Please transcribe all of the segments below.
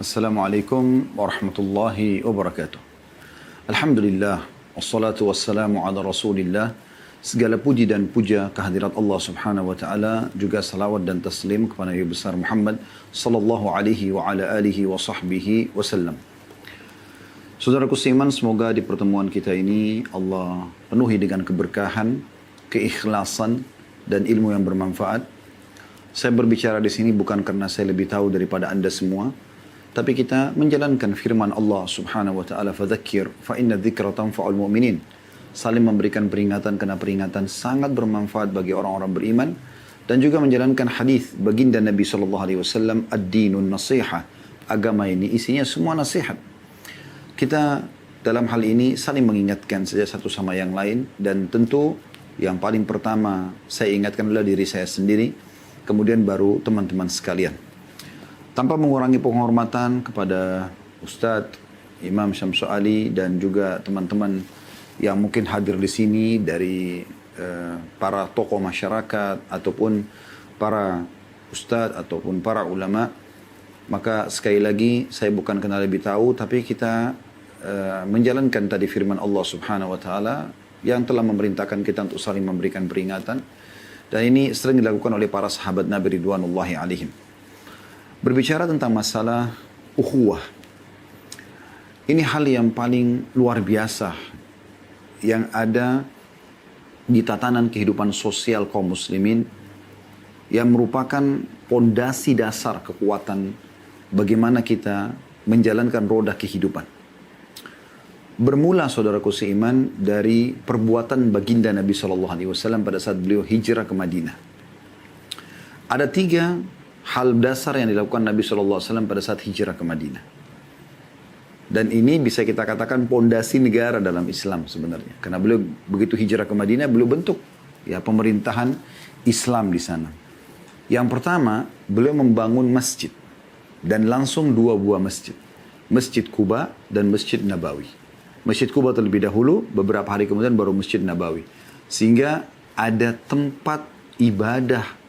Assalamualaikum warahmatullahi wabarakatuh. Alhamdulillah, wassalatu wassalamu ala rasulillah. Segala puji dan puja kehadirat Allah subhanahu wa ta'ala. Juga salawat dan taslim kepada Nabi besar Muhammad sallallahu alaihi wa ala alihi wa sahbihi wasallam. Saudaraku seiman, semoga di pertemuan kita ini Allah penuhi dengan keberkahan, keikhlasan, dan ilmu yang bermanfaat. Saya berbicara di sini bukan karena saya lebih tahu daripada Anda semua, tapi kita menjalankan firman Allah subhanahu wa ta'ala, fadzakir fa inna dzikra tanfa'ul mu'minin. Saling memberikan peringatan karena peringatan sangat bermanfaat bagi orang-orang beriman, dan juga menjalankan hadis baginda Nabi sallallahu alaihi wasallam, ad-dinun nasiha. Agama ini isinya semua nasihat. Kita dalam hal ini saling mengingatkan saja satu sama yang lain, dan tentu yang paling pertama saya ingatkan adalah diri saya sendiri, kemudian baru teman-teman sekalian. Tanpa mengurangi penghormatan kepada Ustadz Imam Syamsul Ali dan juga teman-teman yang mungkin hadir di sini dari para tokoh masyarakat ataupun para Ustadz ataupun para ulama, maka sekali lagi saya bukan kenal lebih tahu, tapi kita menjalankan tadi firman Allah Subhanahu Wa Taala yang telah memerintahkan kita untuk saling memberikan peringatan, dan ini sering dilakukan oleh para sahabat Nabi Ridwanullahi alaihim. Berbicara tentang masalah ukhuwah, ini hal yang paling luar biasa yang ada di tatanan kehidupan sosial kaum muslimin, yang merupakan pondasi dasar kekuatan bagaimana kita menjalankan roda kehidupan. Bermula saudaraku seiman dari perbuatan baginda Nabi SAW pada saat beliau hijrah ke Madinah. Ada 3 hal dasar yang dilakukan Nabi SAW pada saat hijrah ke Madinah. Dan ini bisa kita katakan pondasi negara dalam Islam sebenarnya. Karena beliau begitu hijrah ke Madinah, beliau bentuk ya pemerintahan Islam di sana. Yang pertama, beliau membangun masjid. Dan langsung 2 buah masjid. Masjid Quba dan Masjid Nabawi. Masjid Quba terlebih dahulu, beberapa hari kemudian baru Masjid Nabawi. Sehingga ada tempat ibadah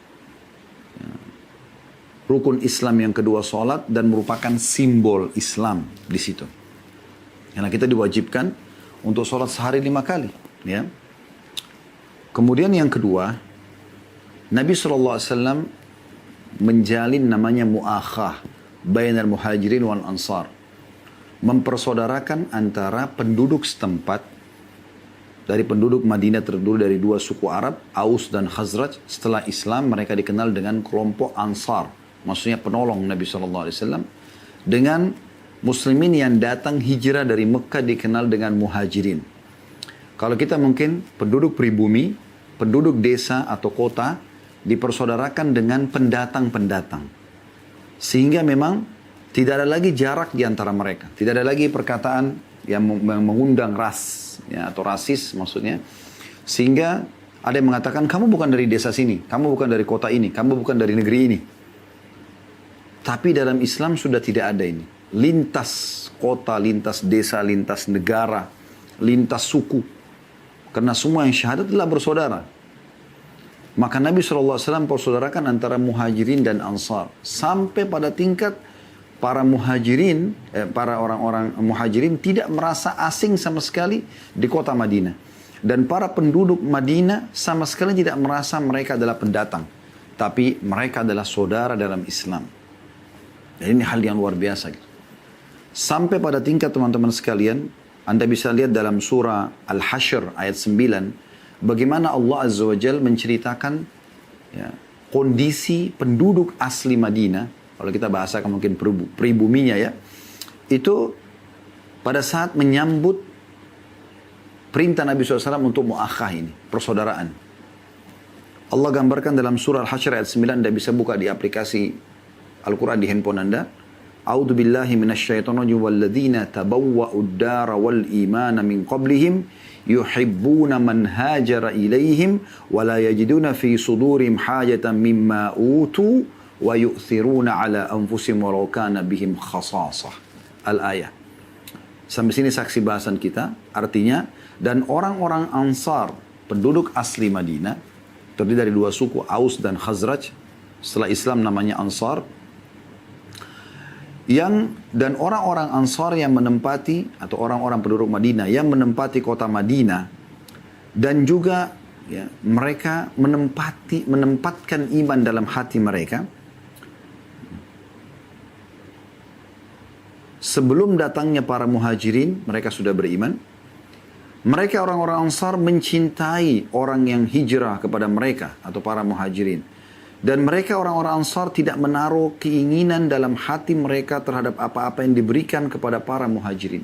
rukun Islam yang kedua, sholat, dan merupakan simbol Islam di situ. Karena kita diwajibkan untuk sholat sehari 5 kali. Ya. Kemudian yang kedua, Nabi SAW menjalin namanya mu'akhah bainal muhajirin wal ansar. Mempersaudarakan antara penduduk setempat, dari penduduk Madinah terdiri dari 2 suku Arab, Aus dan Khazraj. Setelah Islam mereka dikenal dengan kelompok Ansar. Maksudnya penolong Nabi SAW. Dengan muslimin yang datang hijrah dari Mekah dikenal dengan muhajirin. Kalau kita mungkin penduduk pribumi, penduduk desa atau kota, dipersaudarakan dengan pendatang-pendatang. Sehingga memang tidak ada lagi jarak di antara mereka. Tidak ada lagi perkataan yang mengundang ras ya, atau rasis maksudnya. Sehingga ada yang mengatakan, kamu bukan dari desa sini, kamu bukan dari kota ini, kamu bukan dari negeri ini. Tapi dalam Islam sudah tidak ada ini. Lintas kota, lintas desa, lintas negara, lintas suku. Karena semua yang syahadat adalah bersaudara. Maka Nabi SAW persaudarakan antara muhajirin dan ansar. Sampai pada tingkat para muhajirin, para orang-orang muhajirin tidak merasa asing sama sekali di kota Madinah. Dan para penduduk Madinah sama sekali tidak merasa mereka adalah pendatang. Tapi mereka adalah saudara dalam Islam. Dan ini hal yang luar biasa. Sampai pada tingkat teman-teman sekalian, Anda bisa lihat dalam surah Al-Hasyr ayat 9, bagaimana Allah Azza wa Jalla menceritakan ya, kondisi penduduk asli Madinah, kalau kita bahasakan mungkin pribuminya ya, itu pada saat menyambut perintah Nabi SAW untuk mu'akhah ini, persaudaraan. Allah gambarkan dalam surah Al-Hasyr ayat 9, Anda bisa buka di aplikasi Al-Quran di handphone Anda. A'udzu billahi minasyaitonir rajim, walladzina tabawwa'ud dara wal imana min qablihim yuhibbuna man hajara ilaihim wa la yajiduna fi sudurihim hajatan mimma utu wa yu'thiruna ala anfusihim walau kana bihim khasasah. Al-ayah. Sampai sini saksi bahasan kita. Artinya, dan orang-orang Ansar, penduduk asli Madinah, terdiri dari 2 suku, Aus dan Khazraj. Setelah Islam namanya Ansar. Dan orang-orang Ansar yang menempati atau orang-orang penduduk Madinah yang menempati kota Madinah dan juga ya, mereka menempatkan iman dalam hati mereka. Sebelum datangnya para muhajirin, mereka sudah beriman. Mereka orang-orang Ansar mencintai orang yang hijrah kepada mereka atau para muhajirin. Dan mereka orang-orang Ansar tidak menaruh keinginan dalam hati mereka terhadap apa-apa yang diberikan kepada para muhajirin.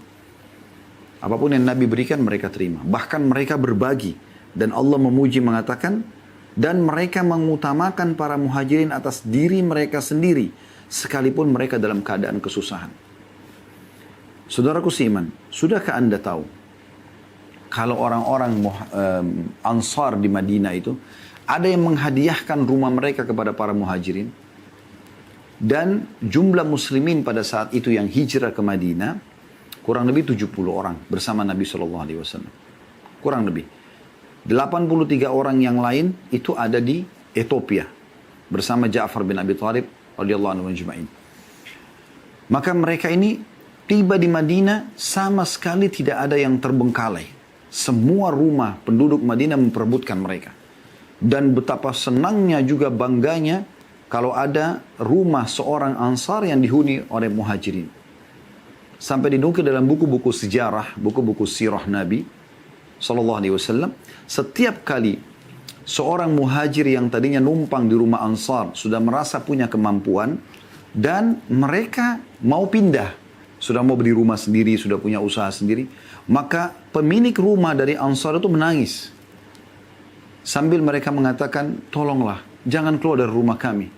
Apapun yang Nabi berikan mereka terima. Bahkan mereka berbagi. Dan Allah memuji mengatakan, dan mereka mengutamakan para muhajirin atas diri mereka sendiri, sekalipun mereka dalam keadaan kesusahan. Saudaraku seiman, sudahkah Anda tahu kalau orang-orang Ansar di Madinah itu ada yang menghadiahkan rumah mereka kepada para muhajirin, dan jumlah muslimin pada saat itu yang hijrah ke Madinah kurang lebih 70 orang bersama Nabi SAW. Kurang lebih 83 orang yang lain itu ada di Ethiopia bersama Ja'far bin Abi Thalib radhiyallahu anhu ajma'in. Maka mereka ini tiba di Madinah sama sekali tidak ada yang terbengkalai. Semua rumah penduduk Madinah memperebutkan mereka. Dan betapa senangnya juga bangganya kalau ada rumah seorang Ansar yang dihuni oleh muhajirin. Sampai dinukil dalam buku-buku sejarah, buku-buku sirah Nabi SAW, setiap kali seorang muhajir yang tadinya numpang di rumah Ansar sudah merasa punya kemampuan dan mereka mau pindah, sudah mau beli rumah sendiri, sudah punya usaha sendiri, maka pemilik rumah dari Ansar itu menangis. Sambil mereka mengatakan, tolonglah, jangan keluar dari rumah kami.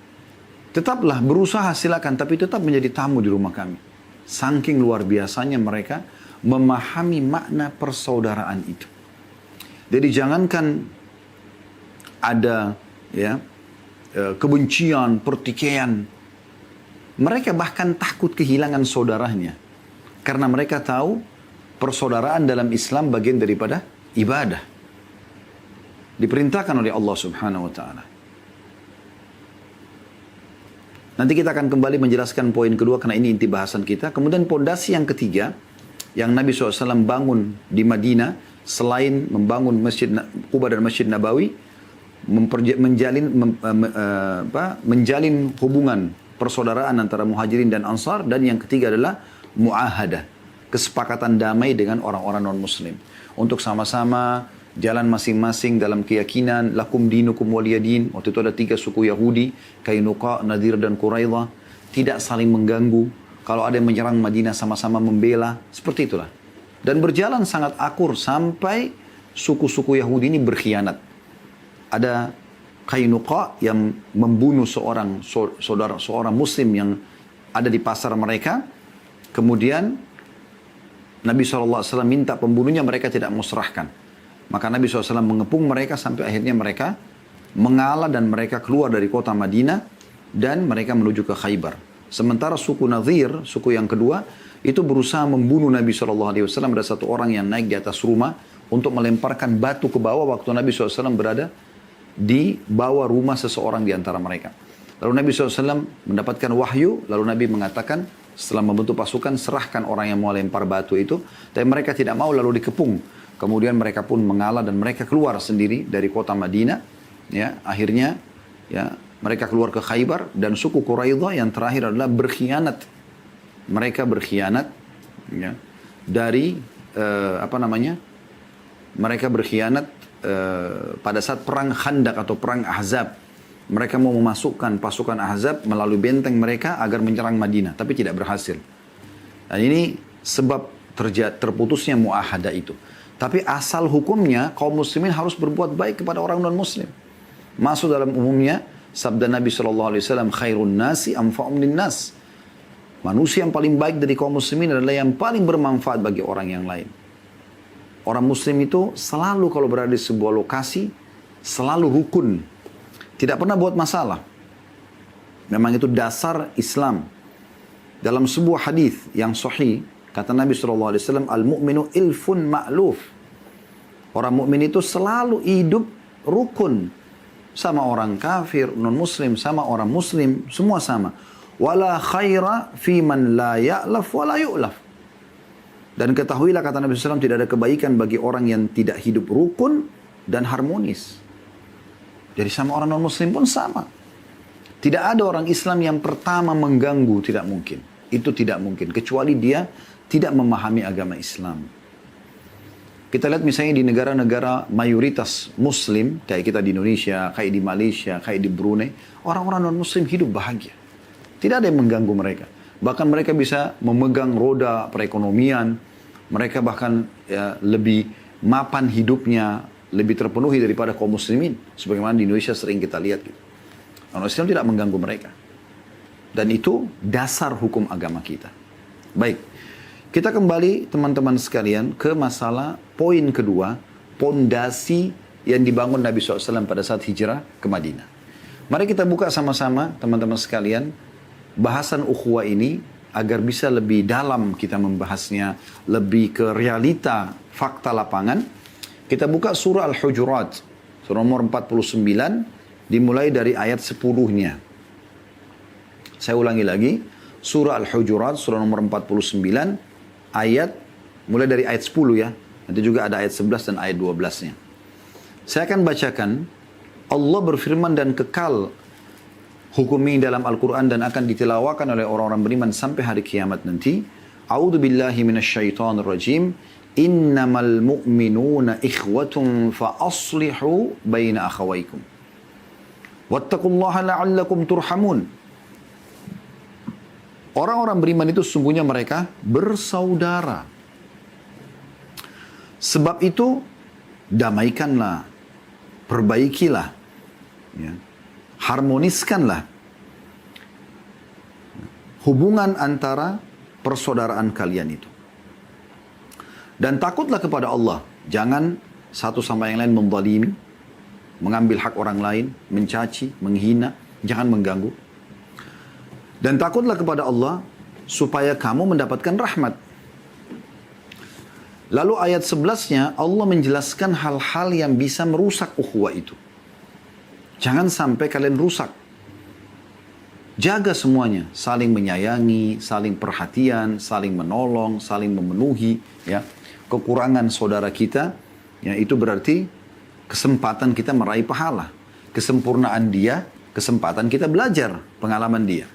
Tetaplah berusaha silakan, tapi tetap menjadi tamu di rumah kami. Saking luar biasanya mereka memahami makna persaudaraan itu. Jadi jangankan ada ya kebencian, pertikaian. Mereka bahkan takut kehilangan saudaranya. Karena mereka tahu persaudaraan dalam Islam bagian daripada ibadah. Diperintahkan oleh Allah Subhanahu wa ta'ala. Nanti kita akan kembali menjelaskan poin kedua karena ini inti bahasan kita. Kemudian pondasi yang ketiga yang Nabi SAW bangun di Madinah selain membangun Masjid Quba dan Masjid Nabawi, menjalin hubungan persaudaraan antara muhajirin dan ansar, dan yang ketiga adalah mu'ahadah, kesepakatan damai dengan orang-orang non-muslim untuk sama-sama jalan masing-masing dalam keyakinan lakum dinukum waliyadin. Waktu itu ada 3 suku Yahudi, Kainuqa, Nadir dan Quraidah, tidak saling mengganggu. Kalau ada yang menyerang Madinah sama-sama membela, seperti itulah. Dan berjalan sangat akur sampai suku-suku Yahudi ini berkhianat. Ada Kainuqa yang membunuh seorang muslim yang ada di pasar mereka. Kemudian Nabi SAW minta pembunuhnya, mereka tidak mau serahkan. Maka Nabi SAW mengepung mereka sampai akhirnya mereka mengalah dan mereka keluar dari kota Madinah dan mereka menuju ke Khaybar. Sementara suku Nadir, suku yang kedua, itu berusaha membunuh Nabi SAW. Ada satu orang yang naik di atas rumah untuk melemparkan batu ke bawah waktu Nabi SAW berada di bawah rumah seseorang di antara mereka. Lalu Nabi SAW mendapatkan wahyu, lalu Nabi mengatakan setelah membentuk pasukan, serahkan orang yang mau lempar batu itu. Tapi mereka tidak mau, lalu dikepung. Kemudian mereka pun mengalah dan mereka keluar sendiri dari kota Madinah. Ya, akhirnya ya, mereka keluar ke Khaybar, dan suku Quraidah yang terakhir adalah berkhianat. Mereka berkhianat ya, dari mereka berkhianat pada saat perang Khandak atau perang Ahzab. Mereka mau memasukkan pasukan Ahzab melalui benteng mereka agar menyerang Madinah, tapi tidak berhasil. Dan ini sebab terputusnya muahadah itu. Tapi asal hukumnya kaum muslimin harus berbuat baik kepada orang non-muslim. Masuk dalam umumnya sabda Nabi SAW, khairun nasi anfa'um linnas. Manusia yang paling baik dari kaum muslimin adalah yang paling bermanfaat bagi orang yang lain. Orang muslim itu selalu kalau berada di sebuah lokasi, selalu rukun. Tidak pernah buat masalah. Memang itu dasar Islam. Dalam sebuah hadis yang sahih, kata Nabi SAW, al-mu'minu ilfun ma'luf. Orang mukmin itu selalu hidup rukun. Sama orang kafir, non-muslim, sama orang muslim, semua sama. Wala khaira fi man la ya'laf wa la yu'laf. Dan ketahuilah kata Nabi SAW, tidak ada kebaikan bagi orang yang tidak hidup rukun dan harmonis. Jadi sama orang non-muslim pun sama. Tidak ada orang Islam yang pertama mengganggu, tidak mungkin. Itu tidak mungkin, kecuali dia tidak memahami agama Islam. Kita lihat misalnya di negara-negara mayoritas muslim, kayak kita di Indonesia, kayak di Malaysia, kayak di Brunei, orang-orang non-muslim hidup bahagia. Tidak ada yang mengganggu mereka. Bahkan mereka bisa memegang roda perekonomian, mereka bahkan lebih mapan hidupnya, lebih terpenuhi daripada kaum muslimin. Sebagaimana di Indonesia sering kita lihat. Gitu. Orang Islam tidak mengganggu mereka. Dan itu dasar hukum agama kita. Baik, kita kembali teman-teman sekalian ke masalah poin kedua, pondasi yang dibangun Nabi SAW pada saat hijrah ke Madinah. Mari kita buka sama-sama teman-teman sekalian bahasan ukhuwah ini agar bisa lebih dalam kita membahasnya, lebih ke realita fakta lapangan. Kita buka surah Al-Hujurat, surah nomor 49, dimulai dari ayat 10-nya. Saya ulangi lagi, surah Al-Hujurat, surah nomor 49, ayat, mulai dari ayat 10 ya. Nanti juga ada ayat 11 dan ayat 12-nya. Saya akan bacakan, Allah berfirman dan kekal hukum ini dalam Al-Quran dan akan ditilawakan oleh orang-orang beriman sampai hari kiamat nanti. A'udzu billahi minasyaitonir rajim. Innamal mu'minuna ikhwatun fa aslihu baina akhawaykum. Wattaqullaha la'allakum turhamun. Orang-orang beriman itu sesungguhnya mereka bersaudara. Sebab itu damaikanlah, perbaikilah, ya, harmoniskanlah hubungan antara persaudaraan kalian itu. Dan takutlah kepada Allah. Jangan satu sama yang lain menzalimi, mengambil hak orang lain, mencaci, menghina, jangan mengganggu. Dan takutlah kepada Allah supaya kamu mendapatkan rahmat. Lalu ayat 11-nya Allah menjelaskan hal-hal yang bisa merusak ukhuwah itu. Jangan sampai kalian rusak. Jaga semuanya, saling menyayangi, saling perhatian, saling menolong, saling memenuhi, ya. Kekurangan saudara kita, ya, itu berarti kesempatan kita meraih pahala. Kesempurnaan dia, kesempatan kita belajar pengalaman dia.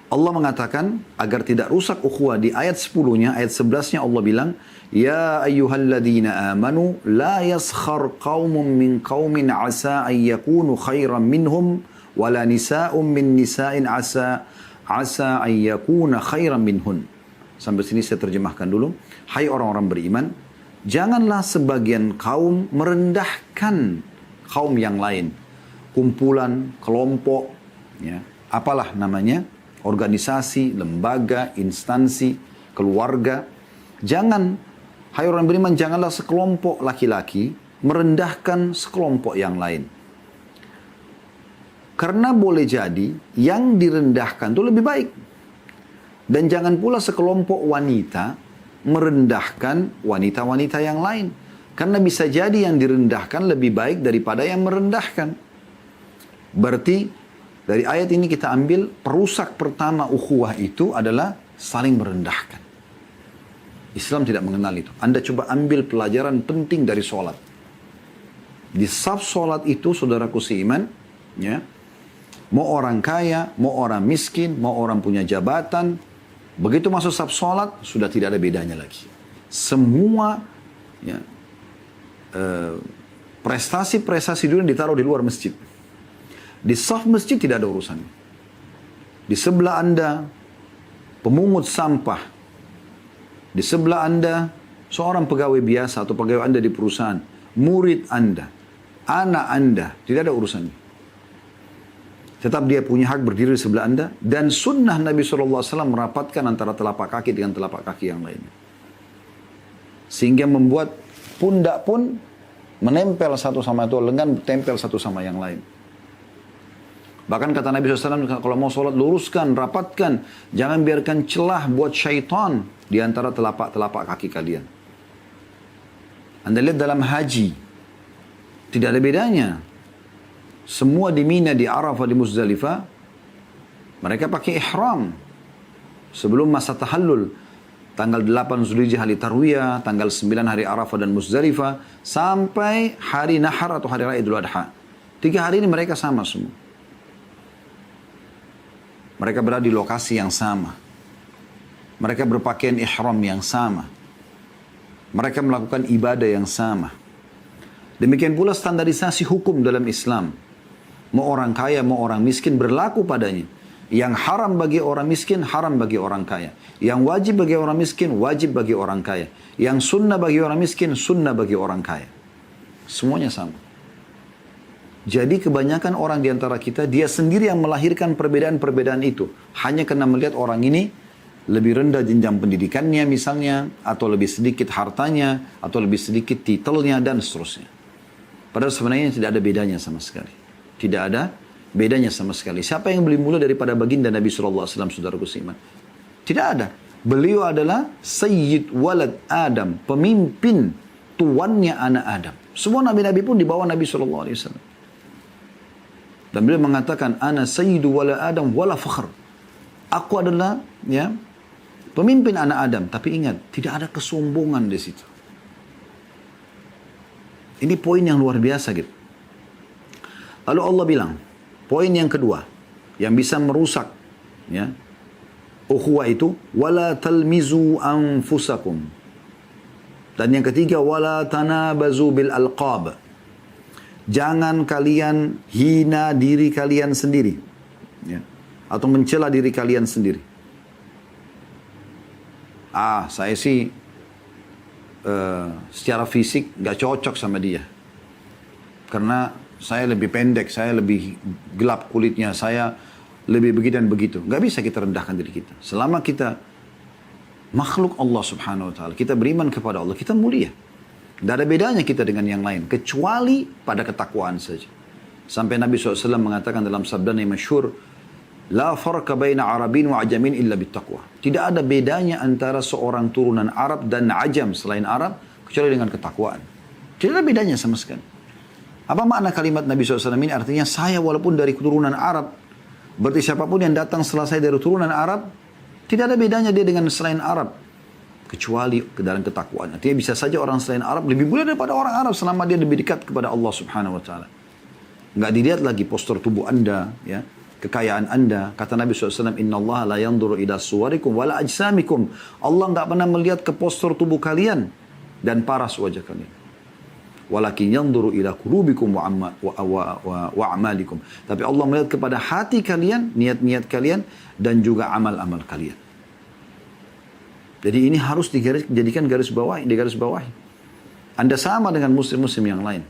Allah mengatakan agar tidak rusak ukhuwah di ayat 10-nya, ayat 11-nya Allah bilang, Ya ayyuhalladzina amanu la yaskhar qaumun min qaumin asa an yakunu khairan minhum wala nisa'un min nisa'in asa an yakuna khairan minhun. Sampai sini saya terjemahkan dulu. Hai orang-orang beriman, janganlah sebagian kaum merendahkan kaum yang lain. Kumpulan, kelompok, ya, apalah namanya, organisasi, lembaga, instansi, keluarga. Jangan, hai orang beriman, janganlah sekelompok laki-laki merendahkan sekelompok yang lain. Karena boleh jadi yang direndahkan itu lebih baik. Dan jangan pula sekelompok wanita merendahkan wanita-wanita yang lain. Karena bisa jadi yang direndahkan lebih baik daripada yang merendahkan. Berarti dari ayat ini kita ambil perusak pertama ukhuwah itu adalah saling merendahkan. Islam tidak mengenal itu. Anda coba ambil pelajaran penting dari sholat. Di saf sholat itu, saudaraku seiman, ya, mau orang kaya, mau orang miskin, mau orang punya jabatan, begitu masuk saf sholat, sudah tidak ada bedanya lagi. Semua, ya, prestasi-prestasi dunia ditaruh di luar masjid. Di saf masjid tidak ada urusan. Di sebelah Anda, pemungut sampah. Di sebelah Anda, seorang pegawai biasa atau pegawai Anda di perusahaan. Murid Anda, anak Anda, tidak ada urusannya. Tetap dia punya hak berdiri di sebelah Anda. Dan sunnah Nabi SAW merapatkan antara telapak kaki dengan telapak kaki yang lainnya. Sehingga membuat pundak pun menempel satu sama itu, lengan tempel satu sama yang lain. Bahkan kata Nabi SAW, kalau mau sholat luruskan, rapatkan. Jangan biarkan celah buat syaitan di antara telapak-telapak kaki kalian. Anda lihat dalam haji, tidak ada bedanya. Semua di Mina, di Arafah, di Muzdalifah, Mereka pakai ihram sebelum masa tahallul. Tanggal 8 Zulhijjah hari Tarwiyah, tanggal 9 hari Arafah dan Muzdalifah, sampai hari Nahar atau hari Raya Idul Adha. 3 hari ini mereka sama semua. Mereka berada di lokasi yang sama. Mereka berpakaian ihram yang sama. Mereka melakukan ibadah yang sama. Demikian pula standarisasi hukum dalam Islam. Mau orang kaya, mau orang miskin berlaku padanya. Yang haram bagi orang miskin, haram bagi orang kaya. Yang wajib bagi orang miskin, wajib bagi orang kaya. Yang sunnah bagi orang miskin, sunnah bagi orang kaya. Semuanya sama. Jadi kebanyakan orang di antara kita, dia sendiri yang melahirkan perbedaan-perbedaan itu. Hanya karena melihat orang ini lebih rendah jenjang pendidikannya misalnya, atau lebih sedikit hartanya, atau lebih sedikit titelnya, dan seterusnya. Padahal sebenarnya tidak ada bedanya sama sekali. Tidak ada bedanya sama sekali. Siapa yang lebih mulia daripada baginda Nabi SAW, saudaraku seiman? Tidak ada. Beliau adalah Sayyid Walad Adam, pemimpin tuannya anak Adam. Semua nabi-nabi pun di bawah Nabi SAW. Dan beliau mengatakan, Ana Sayyidu Walad Adam wala fakhr. Aku adalah pemimpin anak Adam. Tapi ingat, tidak ada kesombongan di situ. Ini poin yang luar biasa gitu. Lalu Allah bilang, poin yang kedua, yang bisa merusak ukhuwah itu, wala talmizu anfusakum. Dan yang ketiga, wala tanabazu bil alqab. Jangan kalian hina diri kalian sendiri, atau mencela diri kalian sendiri. Saya sih secara fisik gak cocok sama dia, karena saya lebih pendek, saya lebih gelap kulitnya, saya lebih begitu dan begitu. Gak bisa kita rendahkan diri kita. Selama kita makhluk Allah subhanahu wa ta'ala, kita beriman kepada Allah, kita mulia. Tidak ada bedanya kita dengan yang lain, kecuali pada ketakwaan saja. Sampai Nabi SAW mengatakan dalam sabdanya yang masyhur, La farqa baina Arabin wa Ajamin illa bittaqwa. Tidak ada bedanya antara seorang turunan Arab dan Ajam selain Arab, kecuali dengan ketakwaan. Tidak ada bedanya sama sekali. Apa makna kalimat Nabi SAW ini? Artinya saya walaupun dari keturunan Arab, berarti siapapun yang datang setelah saya dari turunan Arab, tidak ada bedanya dia dengan selain Arab, kecuali ke dalam ketakwaan. Artinya bisa saja orang selain Arab lebih mulia daripada orang Arab selama dia lebih dekat kepada Allah subhanahu wa ta'ala. Nggak dilihat lagi postur tubuh anda, kekayaan anda. Kata Nabi SAW, Inna Allah la yanduru ila suwarikum wala ajsamikum. Allah nggak pernah melihat ke postur tubuh kalian dan paras wajah kalian. Walakin yanduru ila qulubikum wa amalikum. Tapi Allah melihat kepada hati kalian, niat-niat kalian, dan juga amal-amal kalian. Jadi ini harus dijadikan garis bawahi. Anda sama dengan muslim-muslim yang lain.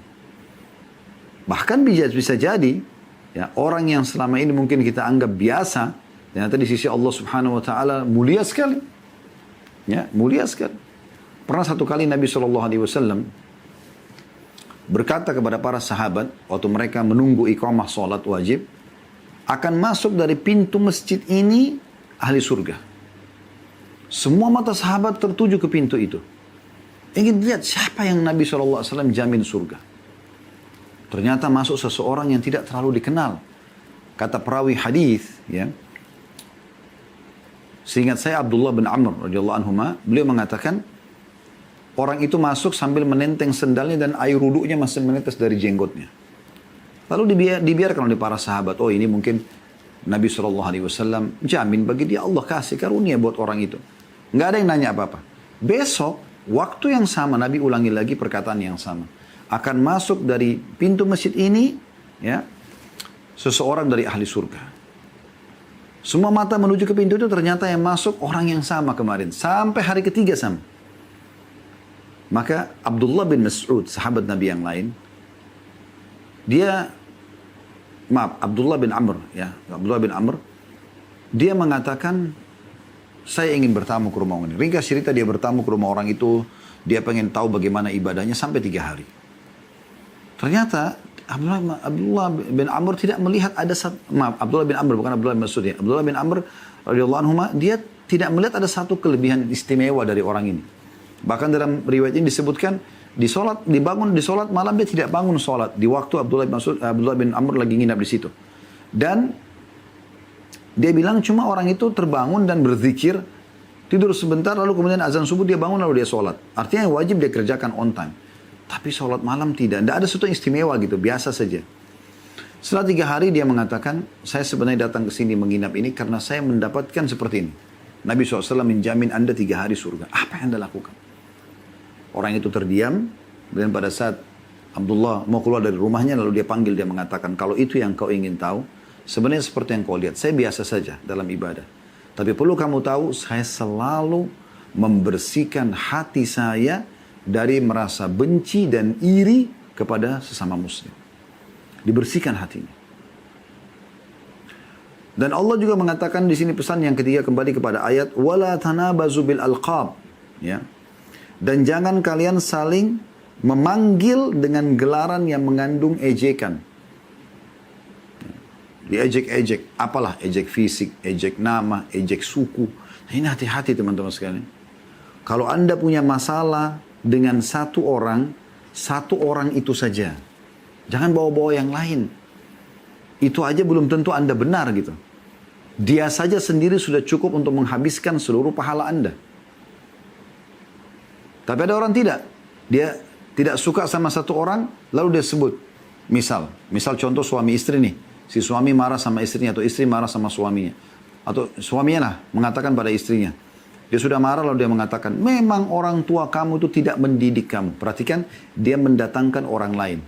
Bahkan bisa jadi, orang yang selama ini mungkin kita anggap biasa, ternyata di sisi Allah subhanahu wa ta'ala mulia sekali. Mulia sekali. Pernah satu kali Nabi SAW berkata kepada para sahabat, waktu mereka menunggu iqamah salat wajib, akan masuk dari pintu masjid ini ahli surga. Semua mata sahabat tertuju ke pintu itu. Ingin lihat siapa yang Nabi SAW jamin surga. Ternyata masuk seseorang yang tidak terlalu dikenal. Kata perawi hadis, seingat saya Abdullah bin Amr radhiyallahu anhuma, beliau mengatakan, orang itu masuk sambil menenteng sendalnya dan air wuduknya masih menetes dari jenggotnya. Lalu dibiarkan oleh para sahabat. Oh, ini mungkin Nabi SAW jamin bagi dia, Allah kasih karunia buat orang itu. Nggak ada yang nanya apa-apa. Besok, waktu yang sama, Nabi ulangi lagi perkataan yang sama. Akan masuk dari pintu masjid ini, seseorang dari ahli surga. Semua mata menuju ke pintu itu, ternyata yang masuk orang yang sama kemarin. Sampai hari ketiga sama. Maka Abdullah bin Mas'ud, sahabat Nabi yang lain, Abdullah bin Amr, dia mengatakan, saya ingin bertamu ke rumah orang ini. Ringkas cerita, dia bertamu ke rumah orang itu, dia pengen tahu bagaimana ibadahnya sampai 3 hari. Ternyata Abdullah bin Amr tidak melihat ada Abdullah bin Amr, bukan Abdullah bin Mas'ud. Abdullah bin Amr radhiyallahu anhu, dia tidak melihat ada satu kelebihan istimewa dari orang ini. Bahkan dalam riwayat ini disebutkan, dibangun di solat malam, dia tidak bangun solat di waktu Abdullah bin Amr lagi nginap di situ. Dan Dia bilang cuma orang itu terbangun dan berzikir, tidur sebentar lalu kemudian azan subuh dia bangun lalu dia sholat. Artinya yang wajib dia kerjakan on time. Tapi sholat malam tidak ada sesuatu yang istimewa gitu, biasa saja. Setelah 3 hari dia mengatakan, saya sebenarnya datang ke sini menginap ini karena saya mendapatkan seperti ini. Nabi SAW menjamin Anda 3 hari surga. Apa yang Anda lakukan? Orang itu terdiam, dan pada saat Abdullah mau keluar dari rumahnya, lalu dia panggil, dia mengatakan, kalau itu yang kau ingin tahu, sebenarnya seperti yang kau lihat, saya biasa saja dalam ibadah. Tapi perlu kamu tahu, saya selalu membersihkan hati saya dari merasa benci dan iri kepada sesama muslim. Dibersihkan hatinya. Dan Allah juga mengatakan di sini pesan yang ketiga kembali kepada ayat wala tanabazu bil alqab, ya. Dan jangan kalian saling memanggil dengan gelaran yang mengandung ejekan. Diejek-ejek, apalah ejek fisik, ejek nama, ejek suku. Nah, ini hati-hati teman-teman sekalian. Kalau Anda punya masalah dengan satu orang itu saja. Jangan bawa-bawa yang lain. Itu aja belum tentu Anda benar gitu. Dia saja sendiri sudah cukup untuk menghabiskan seluruh pahala Anda. Tapi ada orang tidak. Dia tidak suka sama satu orang, lalu dia sebut. Misal contoh suami istri nih. Si suami marah sama istrinya atau istri marah sama suaminya. Atau suaminya lah mengatakan pada istrinya. Dia sudah marah lalu dia mengatakan, memang orang tua kamu itu tidak mendidik kamu. Perhatikan, dia mendatangkan orang lain.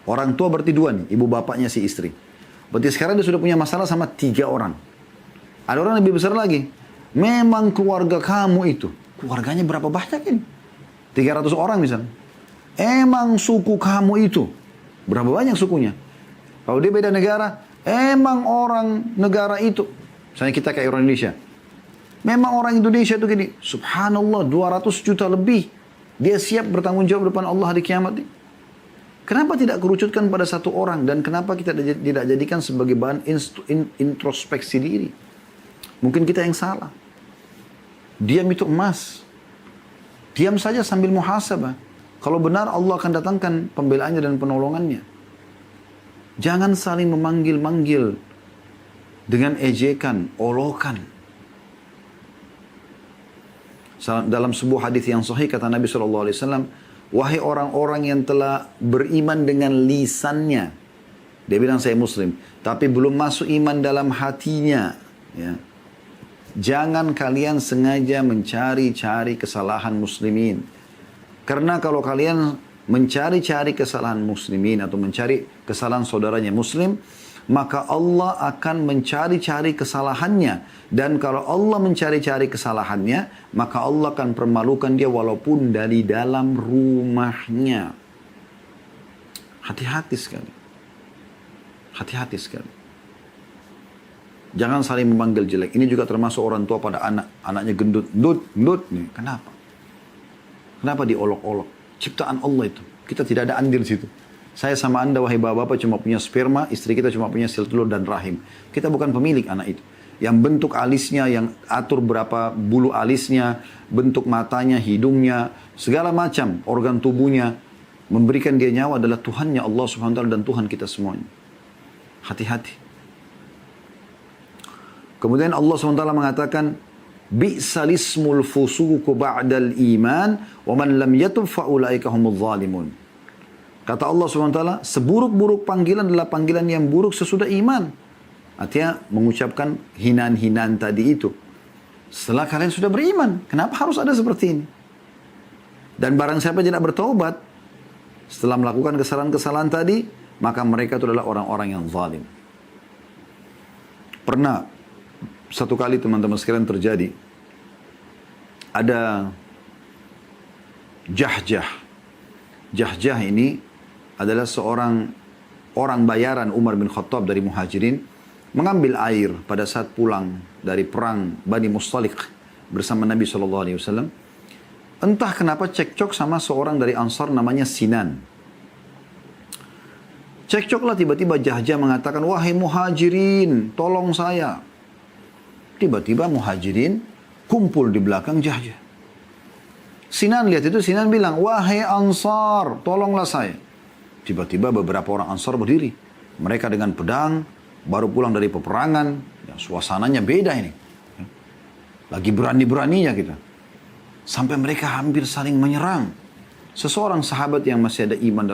Orang tua berarti 2 nih, ibu bapaknya si istri. Berarti sekarang dia sudah punya masalah sama 3 orang. Ada orang lebih besar lagi. Memang keluarga kamu itu. Keluarganya berapa banyak ini? 300 orang misalnya. Emang suku kamu itu. Berapa banyak sukunya? Kalau dia beda negara. Emang orang negara itu. Misalnya kita kayak orang Indonesia. Memang orang Indonesia itu gini. Subhanallah 200 juta lebih. Dia siap bertanggung jawab depan Allah hari kiamat ini. Kenapa tidak kerucutkan pada satu orang? Dan kenapa kita tidak jadikan sebagai bahan introspeksi diri? Mungkin kita yang salah. Diam itu emas. Diam saja sambil muhasabah. Kalau benar Allah akan datangkan pembelaannya dan penolongannya. Jangan saling memanggil-manggil dengan ejekan, olokan. Dalam sebuah hadis yang sahih kata Nabi SAW, wahai orang-orang yang telah beriman dengan lisannya. Dia bilang saya muslim. Tapi belum masuk iman dalam hatinya. Ya. Jangan kalian sengaja mencari-cari kesalahan muslimin. Karena kalau kalian mencari-cari kesalahan muslimin atau mencari kesalahan saudaranya muslim, maka Allah akan mencari-cari kesalahannya. Dan kalau Allah mencari-cari kesalahannya, maka Allah akan permalukan dia walaupun dari dalam rumahnya. Hati-hati sekali. Hati-hati sekali. Jangan saling memanggil jelek. Ini juga termasuk orang tua pada anak. Anaknya gendut. Gendut. Nih. Kenapa? Kenapa diolok-olok? Ciptaan Allah itu. Kita tidak ada andil situ. Saya sama Anda, wahai bapak-bapak, cuma punya sperma, istri kita cuma punya sel telur dan rahim. Kita bukan pemilik anak itu. Yang bentuk alisnya, yang atur berapa bulu alisnya, bentuk matanya, hidungnya, segala macam organ tubuhnya, memberikan dia nyawa adalah Tuhannya Allah Subhanahu wa taala dan Tuhan kita semuanya. Hati-hati. Kemudian Allah SWT mengatakan, bi'salismul fusuku ba'dal iman, wa man lam yatub fa'ulaika humul zalimun. Kata Allah SWT, seburuk-buruk panggilan adalah panggilan yang buruk sesudah iman. Artinya mengucapkan hinaan-hinaan tadi itu. Setelah kalian sudah beriman, kenapa harus ada seperti ini? Dan barang siapa tidak bertaubat, setelah melakukan kesalahan-kesalahan tadi, maka mereka itu adalah orang-orang yang zalim. Pernah satu kali teman-teman sekalian terjadi, ada Jahjah. Jahjah ini adalah seorang orang bayaran Umar bin Khattab dari Muhajirin, mengambil air pada saat pulang dari perang Bani Mustalik bersama Nabi SAW. Entah kenapa cekcok sama seorang dari Ansar namanya Sinan. Cekcoklah tiba-tiba Jahjah mengatakan, wahai Muhajirin, tolong saya. Tiba-tiba Muhajirin kumpul di belakang Jahjah. Sinan lihat itu, Sinan bilang, wahai Ansar, tolonglah saya. Tiba-tiba beberapa orang Ansar berdiri. Mereka dengan pedang, baru pulang dari peperangan, ya, suasananya beda ini. Lagi berani-beraninya kita. Sampai mereka hampir saling menyerang. Seseorang sahabat yang masih ada iman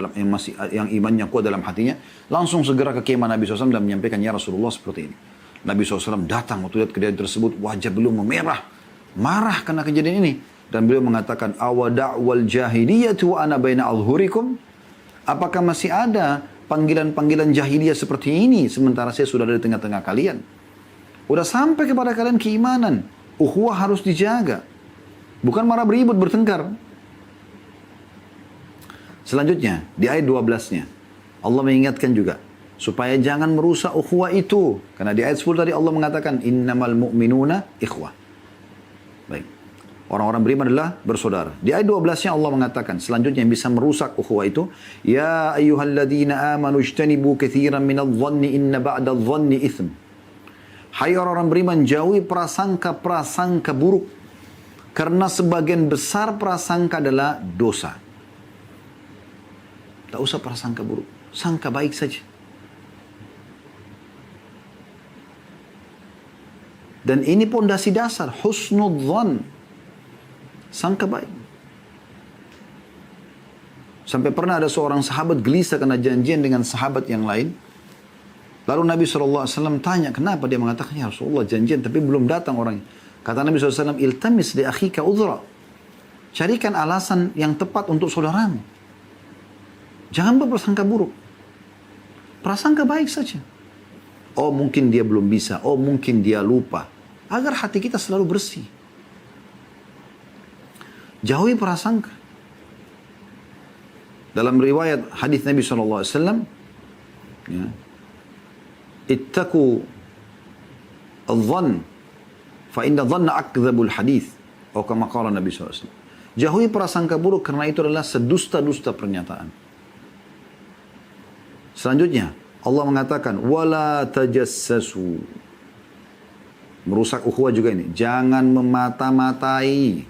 yang imannya kuat dalam hatinya, langsung segera ke kemah Nabi SAW dan menyampaikan, ya Rasulullah seperti ini. Nabi SAW datang waktu lihat kejadian tersebut, wajah beliau memerah, marah karena kejadian ini. Dan beliau mengatakan, awada'wal jahiliyatu wa ana baina alhurikum. Apakah masih ada panggilan-panggilan jahiliyah seperti ini, sementara saya sudah ada di tengah-tengah kalian. Udah sampai kepada kalian keimanan, ukhuwah harus dijaga. Bukan marah beribut, bertengkar. Selanjutnya, di ayat 12-nya, Allah mengingatkan juga, supaya jangan merusak ukhuwah itu. Karena di ayat 10 tadi Allah mengatakan, innamal mu'minuna ikhwah. Baik. Orang-orang beriman adalah bersaudara. Di ayat 12-nya Allah mengatakan, selanjutnya yang bisa merusak ukhuwah itu, ya ayyuhalladzina amanu ijtanibu kathiran minadh-dhanni inna ba'dadh-dhanni itsm. Hai orang-orang beriman, jauhi prasangka-prasangka buruk. Karena sebagian besar prasangka adalah dosa. Tak usah prasangka buruk. Sangka baik saja. Dan ini pondasi dasar. Husnudzan. Sangka baik. Sampai pernah ada seorang sahabat gelisah karena janjian dengan sahabat yang lain. Lalu Nabi SAW tanya, kenapa? Dia mengatakan, ya Rasulullah janjian tapi belum datang orangnya. Kata Nabi SAW, iltamis li akhika udhra. Carikan alasan yang tepat untuk saudaramu. Jangan berprasangka buruk. Prasangka baik saja. Oh mungkin dia belum bisa. Oh mungkin dia lupa. Agar hati kita selalu bersih. Jauhi prasangka. Dalam riwayat hadis Nabi SAW, ya, ittaku al-dhann fa inna dhanna akdzabul hadis. Atau kama qala Nabi SAW. Jauhi prasangka buruk karena itu adalah sedusta-dusta pernyataan. Selanjutnya, Allah mengatakan, wala tajassasu. Merusak ukhuwah juga ini. Jangan memata-matai.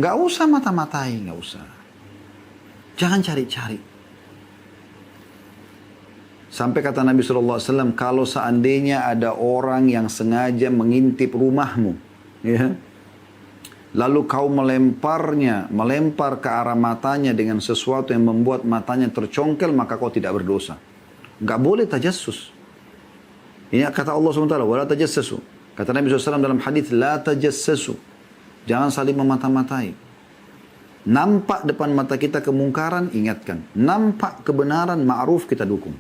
Nggak usah mata-matai, nggak usah. Jangan cari-cari. Sampai kata Nabi SAW, kalau seandainya ada orang yang sengaja mengintip rumahmu, ya, lalu kau melempar ke arah matanya dengan sesuatu yang membuat matanya tercongkel, maka kau tidak berdosa. Enggak boleh tajassus. Ini kata Allah SWT, wala tajassasu. Kata Nabi SAW dalam hadis, la tajassasu. Jangan saling memata-matai. Nampak depan mata kita kemungkaran, ingatkan. Nampak kebenaran, ma'ruf, kita dukung.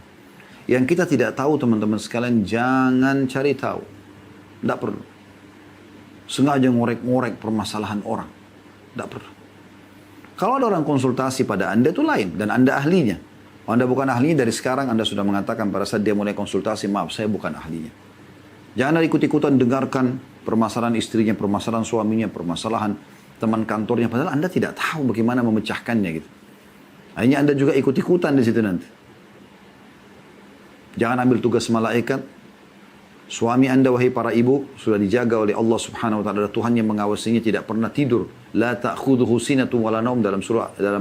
Yang kita tidak tahu, teman-teman sekalian, jangan cari tahu. Tidak perlu. Sengaja ngorek-ngorek permasalahan orang. Tidak perlu. Kalau ada orang konsultasi pada Anda itu lain. Dan Anda ahlinya. Kalau Anda bukan ahlinya, dari sekarang Anda sudah mengatakan pada saat dia mulai konsultasi, maaf saya bukan ahlinya. Jangan ikut-ikutan dengarkan permasalahan istrinya, permasalahan suaminya, permasalahan teman kantornya. Padahal Anda tidak tahu bagaimana memecahkannya gitu. Akhirnya Anda juga ikut-ikutan di situ nanti. Jangan ambil tugas malaikat. Suami Anda, wahai para ibu, sudah dijaga oleh Allah Subhanahu wa taala. Tuhan yang mengawasinya, tidak pernah tidur. La ta'khudhuhu sinatun wala naum, dalam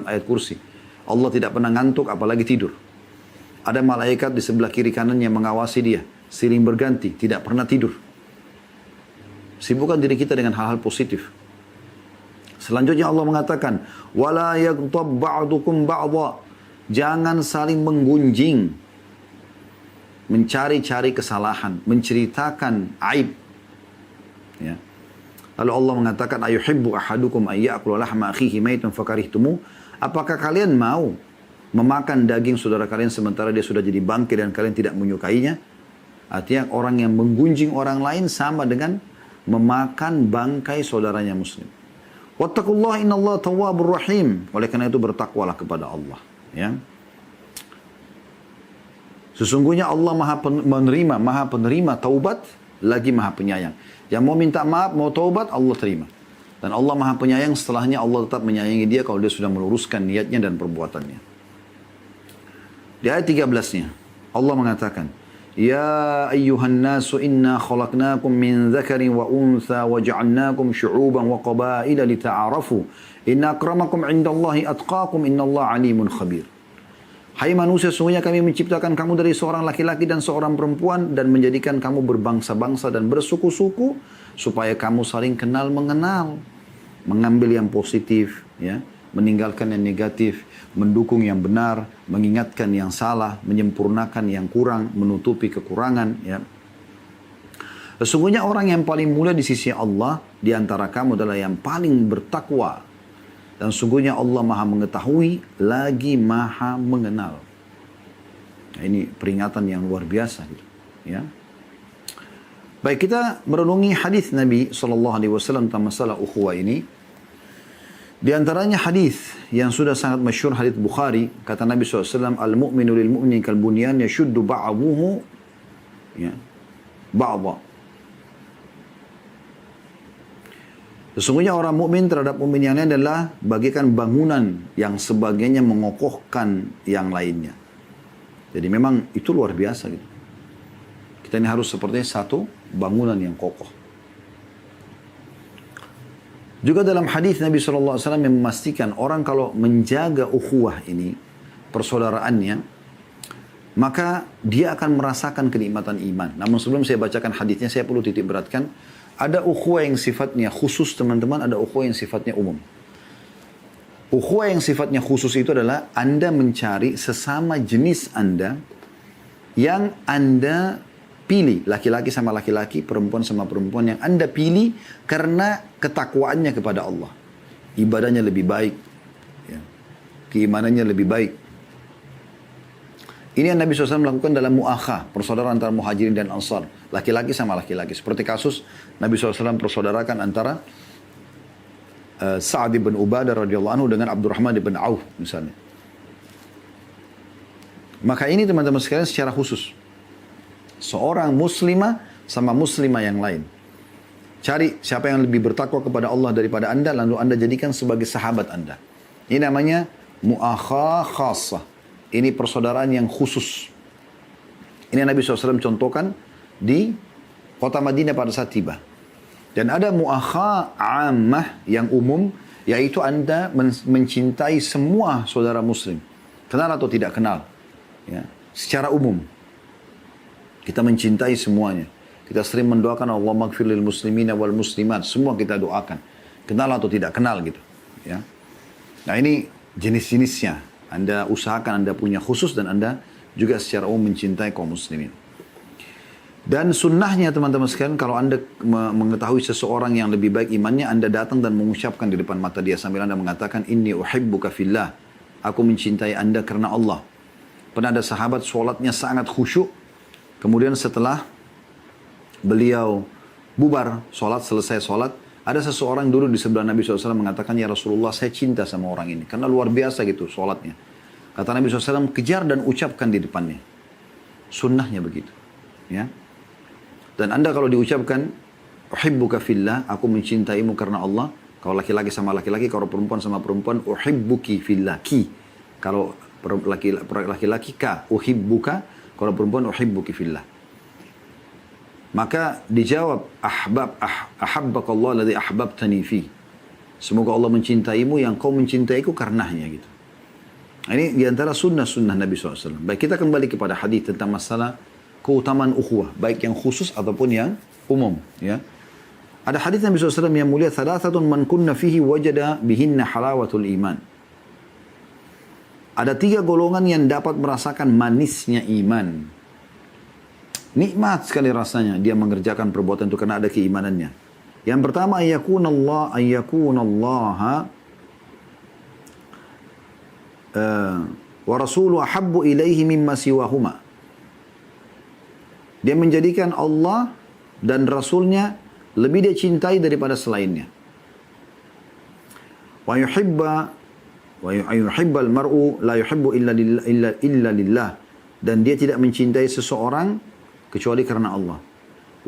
ayat kursi. Allah tidak pernah ngantuk apalagi tidur. Ada malaikat di sebelah kiri kanan yang mengawasi dia, silih berganti, tidak pernah tidur. Sibukkan diri kita dengan hal-hal positif. Selanjutnya Allah mengatakan, wala yaghtab ba'dukum ba'dha. Jangan saling menggunjing, mencari-cari kesalahan, menceritakan aib. Ya. Lalu Allah mengatakan, ayuhibbu ahadukum ayyakula lahma akhihi maitan fakarihtumu. Apakah kalian mau memakan daging saudara kalian sementara dia sudah jadi bangkai dan kalian tidak menyukainya? Artinya orang yang menggunjing orang lain sama dengan memakan bangkai saudaranya muslim. Wattaqullaha innallaha tawwabur rahim. Oleh karena itu bertakwalah kepada Allah. Ya. Sesungguhnya Allah maha penerima taubat, lagi maha penyayang. Yang mau minta maaf, mau taubat, Allah terima. Dan Allah maha penyayang, setelahnya Allah tetap menyayangi dia kalau dia sudah meluruskan niatnya dan perbuatannya. Di ayat 13-nya, Allah mengatakan, Ya ayyuhan nasu inna khalaqnakum min dzakarin wa untha wa ja'alnakum syu'uban wa qabaila lita'arafu. Inna akramakum 'indallahi atqakum innallaha 'alimun khabir. Hai manusia, sesungguhnya kami menciptakan kamu dari seorang laki-laki dan seorang perempuan dan menjadikan kamu berbangsa-bangsa dan bersuku-suku supaya kamu saling kenal mengenal, mengambil yang positif, ya, meninggalkan yang negatif, mendukung yang benar, mengingatkan yang salah, menyempurnakan yang kurang, menutupi kekurangan, ya. Sesungguhnya orang yang paling mulia di sisi Allah di antara kamu adalah yang paling bertakwa. Dan sungguhnya Allah maha mengetahui lagi maha mengenal. Nah, ini peringatan yang luar biasa. Gitu, ya. Baik, kita merenungi hadis Nabi SAW tentang masalah ukhuwah ini. Di antaranya hadis yang sudah sangat masyhur, hadis Bukhari. Kata Nabi SAW, Al-mu'minu lil-mu'mini kal-bunyan yashuddu ba'abuhu ya, ba'adha. Sesungguhnya orang mukmin terhadap mukmin yang lain adalah bagikan bangunan yang sebagiannya mengokohkan yang lainnya. Jadi memang itu luar biasa gitu. Kita ini harus seperti satu bangunan yang kokoh. Juga dalam hadis Nabi SAW yang memastikan orang kalau menjaga ukhuwah ini, persaudaraannya, maka dia akan merasakan kenikmatan iman. Namun sebelum saya bacakan hadisnya, saya perlu titik beratkan. Ada ukhuwah yang sifatnya khusus teman-teman, ada ukhuwah yang sifatnya umum. Ukhuwah yang sifatnya khusus itu adalah Anda mencari sesama jenis Anda yang Anda pilih. Laki-laki sama laki-laki, perempuan sama perempuan yang Anda pilih karena ketakwaannya kepada Allah. Ibadahnya lebih baik. Ya. Keimanannya lebih baik. Ini yang Nabi SAW melakukan dalam mu'akhah, persaudaraan antara muhajirin dan ansar. Laki-laki sama laki-laki. Seperti kasus Nabi SAW persaudarakan antara Sa'ad bin Ubadah radhiyallahu anhu dengan Abdurrahman bin Auf misalnya. Maka ini teman-teman sekalian secara khusus. Seorang muslimah sama muslimah yang lain. Cari siapa yang lebih bertakwa kepada Allah daripada Anda, lalu Anda jadikan sebagai sahabat Anda. Ini namanya mu'akhah khassah. Ini persaudaraan yang khusus. Ini Nabi SAW contohkan di kota Madinah pada saat tiba. Dan ada mu'akhah ammah yang umum, yaitu Anda mencintai semua saudara muslim. Kenal atau tidak kenal. Ya, secara umum. Kita mencintai semuanya. Kita sering mendoakan Allah maghfir lil muslimina wal muslimat. Semua kita doakan. Kenal atau tidak kenal gitu. Ya. Nah ini jenis-jenisnya. Anda usahakan Anda punya khusus dan Anda juga secara umum mencintai kaum muslimin. Dan sunnahnya teman-teman sekalian, kalau Anda mengetahui seseorang yang lebih baik imannya, Anda datang dan mengucapkan di depan mata dia sambil Anda mengatakan, Inni uhibbuka fillah. Aku mencintai Anda karena Allah. Pernah ada sahabat sholatnya sangat khusyuk. Kemudian setelah beliau bubar sholat, selesai sholat, ada seseorang dulu di sebelah Nabi SAW mengatakan, Ya Rasulullah, saya cinta sama orang ini. Karena luar biasa gitu sholatnya. Kata Nabi SAW, kejar dan ucapkan di depannya. Sunnahnya begitu. Ya. Dan Anda kalau diucapkan, Uhibbuka fillah, aku mencintaimu karena Allah. Kalau laki-laki sama laki-laki, kalau perempuan sama perempuan, Uhibbuki fillah, ki. Kalau laki-laki, ka. Uhibbuka, kalau perempuan, Uhibbuki fillah. Maka dijawab, ahabbakallah alladhi ahbabtani fi. Semoga Allah mencintaimu yang kau mencintaiku karenanya gitu. Ini diantara sunnah-sunnah Nabi SAW. Baik, kita kembali kepada hadis tentang masalah keutamaan ukhuwah, baik yang khusus ataupun yang umum. Ya. Ada hadis Nabi SAW yang mulia, Thalathatun man kunna fihi wajada bihinna halawatul iman. Ada 3 golongan yang dapat merasakan manisnya iman. Nikmat sekali rasanya dia mengerjakan perbuatan itu karena ada keimanannya. Yang pertama, ayyakunallaha wa rasuluhu ahabbu ilaihi mimma siwahuma. Dia menjadikan Allah dan Rasulnya lebih dia cintai daripada selainnya. Wa yuhibbal mar'u la yuhibbu illa lillah. Dan dia tidak mencintai seseorang kecuali karena Allah.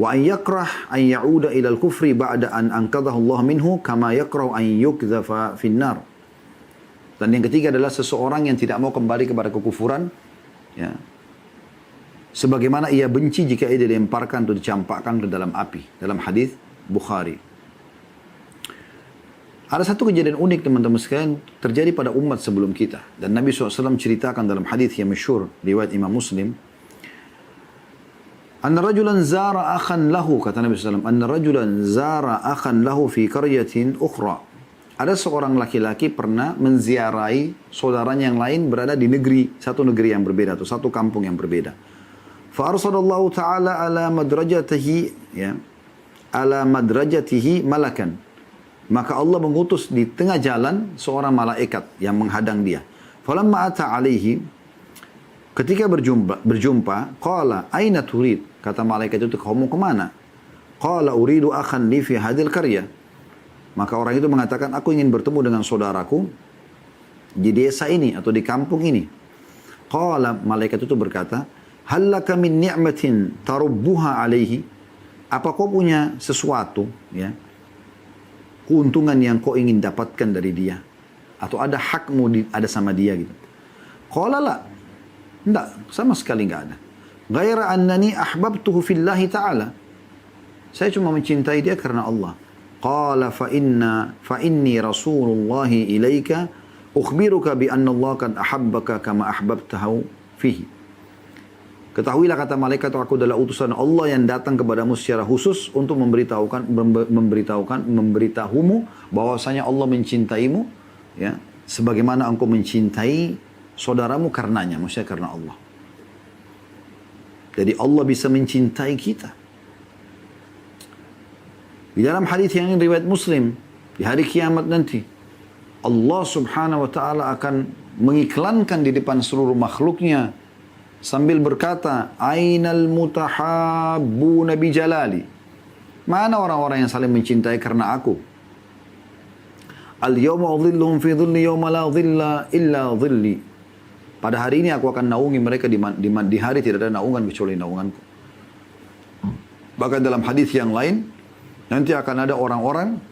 Wa an yakrah an ya'uda ila al-kufri ba'da an anqadhahu Allah minhu kama yakrah an yukdhafa finnar. Dan yang ketiga adalah seseorang yang tidak mau kembali kepada kekufuran, ya. Sebagaimana ia benci jika ia dilemparkan atau dicampakkan ke dalam api. Dalam hadis Bukhari. Ada satu kejadian unik teman-teman sekalian terjadi pada umat sebelum kita. Dan Nabi SAW ceritakan dalam hadis yang masyhur riwayat Imam Muslim. Anna rajulan zara akhan lahu, kata Nabi SAW. Anna rajulan zara akhan lahu fi qaryatin ukhra. Ada seorang laki-laki pernah menziarahi saudaranya yang lain berada di negeri, satu negeri yang berbeda atau satu kampung yang berbeda. Fa arsalallahu ta'ala ala madrajatihi, ya, ala madrajatihi malakan. Maka Allah mengutus di tengah jalan seorang malaikat yang menghadang dia. Falamma ata alaihi, ketika berjumpa, qala aina turid? Kata malaikat itu, kamu kemana? Qala uridu akhan li fi hadil qarya. Maka orang itu mengatakan, aku ingin bertemu dengan saudaraku di desa ini atau di kampung ini. Qala, malaikat itu berkata, hal laka min ni'matin tarubbuha alaihi? Apa kau punya sesuatu, ya, keuntungan yang kau ingin dapatkan dari dia? Atau ada hakmu ada sama dia gitu? Qala la. Enggak, sama sekali enggak ada. Ghaira annani ahbabtuhu fillahi ta'ala. Saya cuma mencintai dia karena Allah. Qala fa inni rasulullahi ilaika ukhbiruka bi anna Allah qad ahabbaka kama ahbabtahu fihi. Ketahuilah, kata malaikat, aku adalah utusan Allah yang datang kepadamu secara khusus untuk memberitahumu bahwasanya Allah mencintaimu, ya, sebagaimana engkau mencintai saudaramu karenanya, maksudnya karena Allah. Jadi Allah bisa mencintai kita. Di dalam hadis yang riwayat Muslim, di hari kiamat nanti, Allah subhanahu wa ta'ala akan mengiklankan di depan seluruh makhluknya sambil berkata, Ainal mutahabbuna bi jalali. Mana orang-orang yang saling mencintai karena aku? Al-yawma udhilluhum fi dhilli yawma la dhilla illa dhilli. Pada hari ini aku akan naungi mereka di hari tidak ada naungan kecuali naunganku. Bahkan dalam hadis yang lain, nanti akan ada orang-orang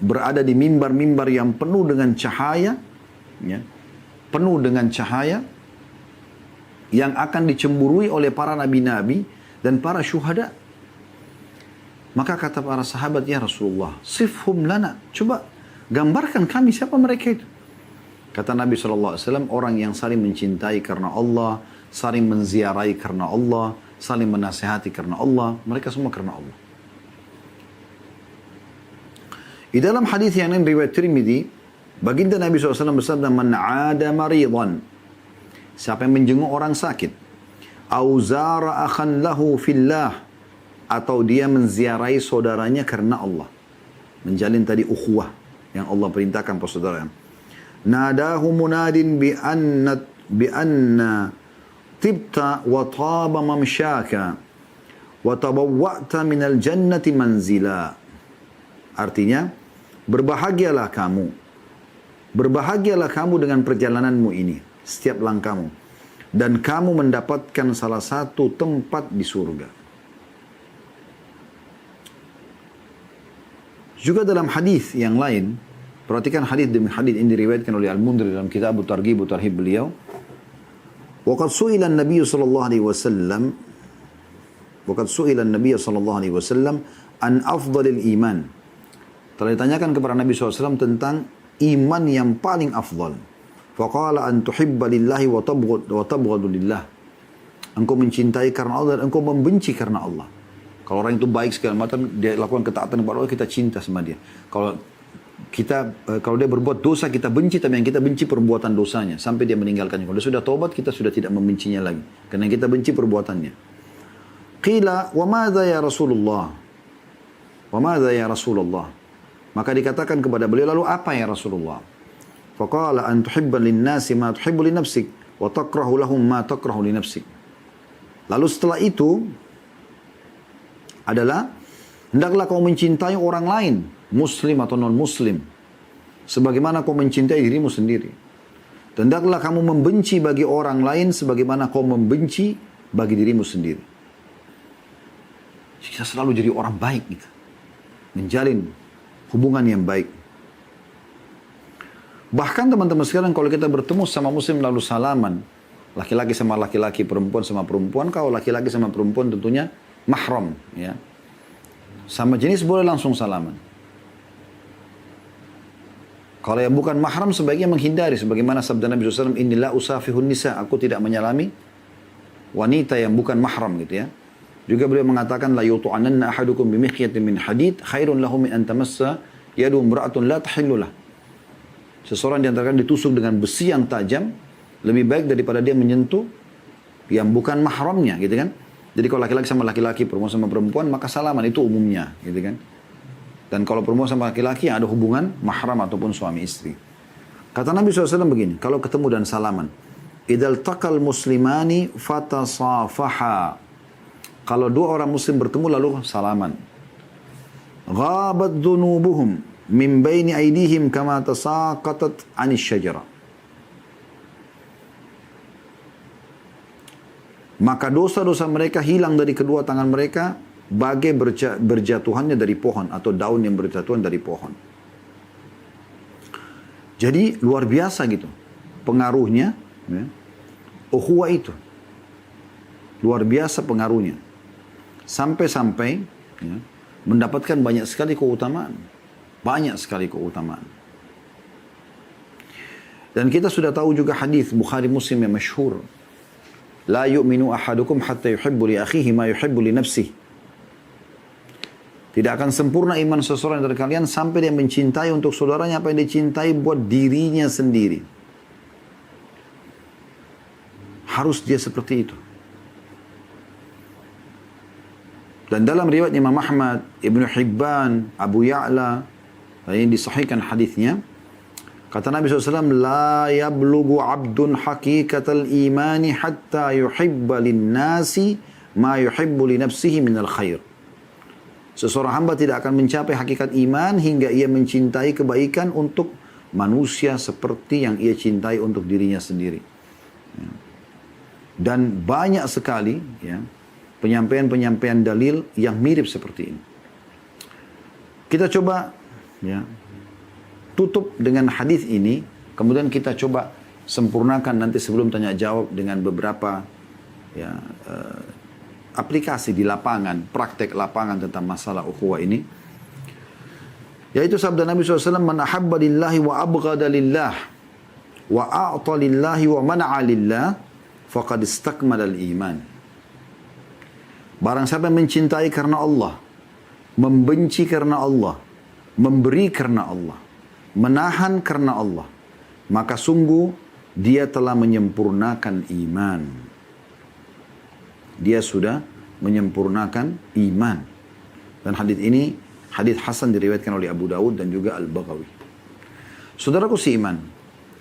berada di mimbar-mimbar yang penuh dengan cahaya, ya, penuh dengan cahaya, yang akan dicemburui oleh para nabi-nabi dan para syuhada. Maka kata para sahabat, ya Rasulullah, sifhum lana, coba gambarkan kami siapa mereka itu. Kata Nabi SAW, orang yang saling mencintai karena Allah, saling menziarahi karena Allah, saling menasihati karena Allah, mereka semua karena Allah. Di dalam hadis yang lain riwayat Tirmidzi, baginda Nabi SAW bersabda, man 'ada maridan, siapa yang menjenguk orang sakit, au zara akhan lahu fillah, atau dia menziarahi saudaranya karena Allah, menjalin tadi ukhuwah yang Allah perintahkan persaudaraan. Nadahu munadin bi anna tibta wa taba mamsyaka wa tabawwa'ta minal jannati manzila. Artinya, berbahagialah kamu dengan perjalananmu ini, setiap langkahmu, dan kamu mendapatkan salah satu tempat di surga. Juga dalam hadis yang lain, perhatikan hadis demi hadis ini diriwayatkan oleh Al-Mundhir dalam kitab Targhib wa Tarhib beliau. Waqad su'ila an-nabiy sallallahu alaihi wasallam an afdhalil iman. Telah ditanyakan kepada Nabi SAW tentang iman yang paling afdal. Faqala an tuhibba lillahi wa tabghadu lillah. Engkau mencintai karena Allah dan engkau membenci karena Allah. Kalau orang itu baik segala macam, dia lakukan ketaatan kepada Allah, kita cinta sama dia. Kalau dia berbuat dosa, kita benci, tapi yang kita benci perbuatan dosanya sampai dia meninggalkannya. Kalau dia sudah taubat, kita sudah tidak membencinya lagi, karena kita benci perbuatannya. Qila wa madza ya Rasulullah? Wa madza ya Rasulullah? Maka dikatakan kepada beliau, lalu apa ya Rasulullah? Faqala an tuhibba lin-nasi ma tuhibbu li nafsik wa takrahu lahum ma takrahu li nafsik. Lalu setelah itu adalah hendaklah kau mencintai orang lain, muslim atau non-muslim, sebagaimana kau mencintai dirimu sendiri. Dan hendaklah kamu membenci bagi orang lain sebagaimana kau membenci bagi dirimu sendiri. Kita selalu jadi orang baik gitu, menjalin hubungan yang baik. Bahkan teman-teman sekalian, kalau kita bertemu sama muslim lalu salaman, laki-laki sama laki-laki, perempuan sama perempuan, kalau laki-laki sama perempuan tentunya mahram, ya. Sama jenis boleh langsung salaman. Kalau yang bukan mahram sebaiknya menghindari. Sebagaimana sabda Nabi SAW, inilah usafihun nisa, aku tidak menyalami wanita yang bukan mahram gitu ya. Juga beliau mengatakan, la yutu'ananna ahadukum bimikhyatin min hadid, khairun lahu min antamassa yadu imra'atun la tahillulah. Seseorang di antara kalian ditusuk dengan besi yang tajam, lebih baik daripada dia menyentuh yang bukan mahramnya gitu kan. Jadi kalau laki-laki sama laki-laki, perempuan sama perempuan, maka salaman itu umumnya gitu kan. Dan kalau perempuan sama laki-laki yang ada hubungan mahram ataupun suami istri. Kata Nabi SAW begini, kalau ketemu dan salaman. Idal taqal muslimani fatasafaha. Kalau dua orang muslim bertemu lalu salaman. Ghabat dhunubuhum min baini aidihim kama tasaqatat anis syajara. Maka dosa-dosa mereka hilang dari kedua tangan mereka bagai berjatuhannya dari pohon atau daun yang berjatuhan dari pohon. Jadi luar biasa gitu pengaruhnya ya, ukhuwah itu. Luar biasa pengaruhnya. Sampai-sampai ya, mendapatkan banyak sekali keutamaan. Banyak sekali keutamaan. Dan kita sudah tahu juga hadis Bukhari Muslim yang masyhur. La yu'minu ahadukum hatta yuhibbu li akhihi ma yuhibbu li nafsihi. Tidak akan sempurna iman seseorang dari kalian sampai dia mencintai untuk saudaranya apa yang dicintai buat dirinya sendiri. Harus dia seperti itu. Dan dalam riwayat Imam Ahmad, Ibnu Hibban, Abu Ya'la, yang disahihkan hadisnya, kata Nabi SAW, La yablugu abdun hakikatal imani hatta yuhibba linnasi ma yuhibbu li nafsihi minal khair. Seseorang hamba tidak akan mencapai hakikat iman hingga ia mencintai kebaikan untuk manusia seperti yang ia cintai untuk dirinya sendiri. Dan banyak sekali ya, penyampaian-penyampaian dalil yang mirip seperti ini. Kita coba ya, tutup dengan hadis ini, kemudian kita coba sempurnakan nanti sebelum tanya jawab dengan beberapa ya, aplikasi di lapangan, praktek lapangan tentang masalah ukhuwah ini. Yaitu sabda Nabi SAW, Man ahabba lillahi wa abghada lillah, wa a'ta lillahi wa mana'a lillah, faqad istakmala al-iman. Barang siapa yang mencintai karena Allah, membenci karena Allah, memberi karena Allah, menahan karena Allah, maka sungguh dia telah menyempurnakan iman. Dia sudah menyempurnakan iman. Dan hadis ini, hadis hasan diriwayatkan oleh Abu Dawud dan juga Al-Baghawi. Saudaraku seiman,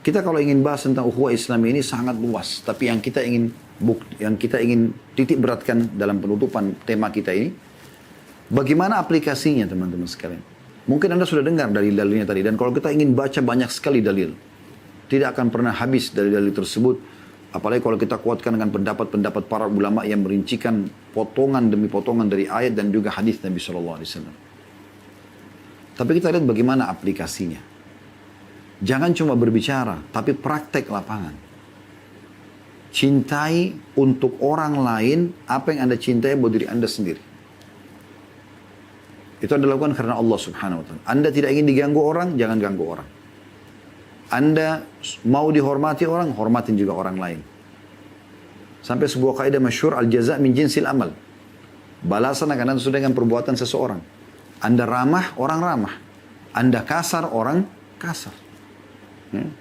kita kalau ingin bahas tentang ukhuwah Islam ini sangat luas. Tapi yang kita ingin titik beratkan dalam penutupan tema kita ini, bagaimana aplikasinya teman-teman sekalian. Mungkin Anda sudah dengar dari dalilnya tadi. Dan kalau kita ingin baca banyak sekali dalil, tidak akan pernah habis dari dalil tersebut. Apalagi kalau kita kuatkan dengan pendapat-pendapat para ulama yang merincikan potongan demi potongan dari ayat dan juga hadis Nabi SAW. Tapi kita lihat bagaimana aplikasinya. Jangan cuma berbicara, tapi praktek lapangan. Cintai untuk orang lain apa yang Anda cintai buat diri Anda sendiri. Itu Anda lakukan karena Allah Subhanahu wa Ta'ala. Anda tidak ingin diganggu orang, jangan ganggu orang. Anda mau dihormati orang, hormatin juga orang lain. Sampai sebuah kaidah masyhur, al-jaza' min jinsil amal. Balasan akan sesuai dengan perbuatan seseorang. Anda ramah, orang ramah. Anda kasar, orang kasar. Ya.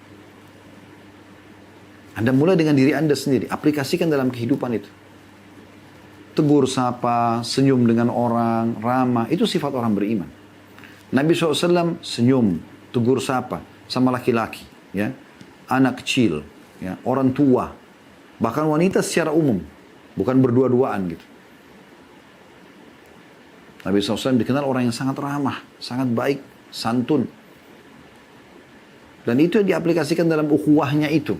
Anda mulai dengan diri Anda sendiri. Aplikasikan dalam kehidupan itu. Tegur, sapa, senyum dengan orang, ramah. Itu sifat orang beriman. Nabi SAW senyum, tegur, sapa sama laki-laki, ya, anak kecil, ya, orang tua, bahkan wanita secara umum, bukan berdua-duaan gitu. Nabi SAW dikenal orang yang sangat ramah, sangat baik, santun. Dan itu yang diaplikasikan dalam ukhuwahnya itu.